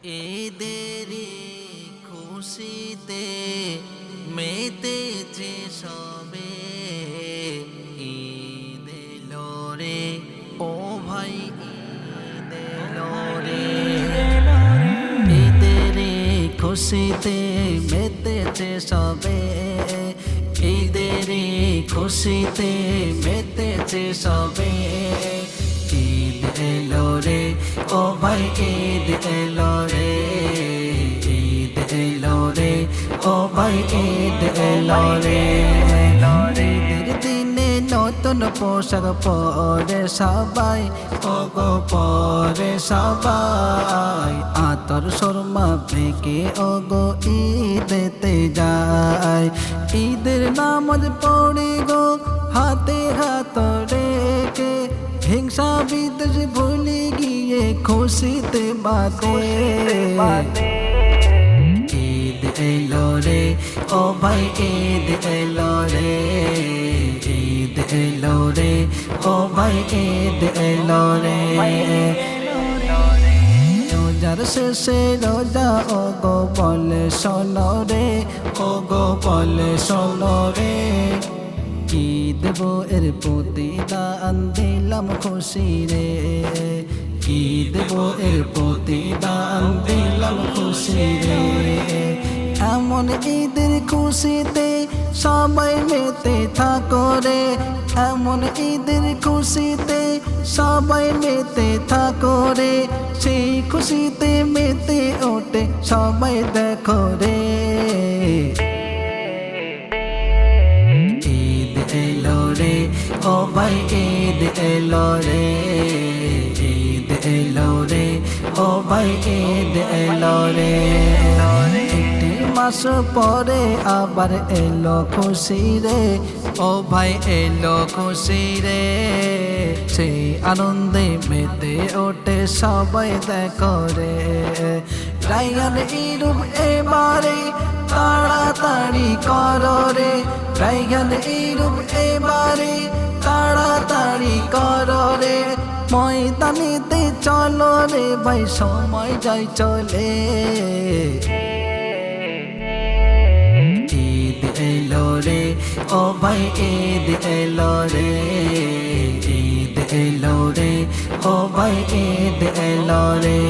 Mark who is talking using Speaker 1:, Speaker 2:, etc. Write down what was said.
Speaker 1: এদেরই খুশিতে মেতেছে সবে। ঈদ এলো রে ও ভাই, ঈদ এলো রে। ঈদেরই খুশিতে মেতেছে সবে। ঈদেরই খুশিতে মেতেছে সবে। ঈদ এলো রে ও ভাই, ঈদ এলো রে। ঈদ এলো রে ও ভাই, ঈদ এলো রে। ঈদের দিনে নতুন পোশাক পরে সবাই, ও গো পরে সবাই। আতর সুরমা ফেঁকে ও গো ঈদেতে যায়। ঈদের নামাজ পড়ে গো হাতে হাত রেখে, হিংসা বিদ্বেষ ভুলে গিয়ে খুশিতে বাদে। ঈদ এলো রে ও ভাই, ঈদ এলো রে। ঈদ এলো রে ও ভাই, ঈদ এলো রে। রোজার শেষে রোজা ও গো বলে শোনো রে, ও গো বলে শোনো রে। কি দেব এর প্রতিদান দিলাম খুশি রে। কি দেব এর প্রতিদান দিলাম খুশি রে। এমন ঈদের খুশিতে সবাই মেতে থাকো রে। এমন ঈদের খুশিতে সবাই মেতে থাকো রে। সেই খুশিতে মেতে ওঠে সবাই দেখো রে। ঈদ এলো রে ও ভাই, ঈদ এলো রে। ঈদ এলো রে ও ভাই, ঈদ এলো রে। একটি মাস পরে আবার এলো খুশি রে, ও ভাই এলো খুশি রে। সেই আনন্দে মেতে ওঠে সবাই দেখো রে। রাইয়ান ঈদ এবারে তাড়াতাড়ি করো রে। রাইয়ান ঈদ এবারে তাড়াতাড়ি করো রে। ময়দানেতে চলো রে ভাই, সময় যায় চলে। ঈদ এলো রে ও ভাই, ঈদ এলো রে। ঈদ এলো রে ও ভাই, ঈদ এলো রে।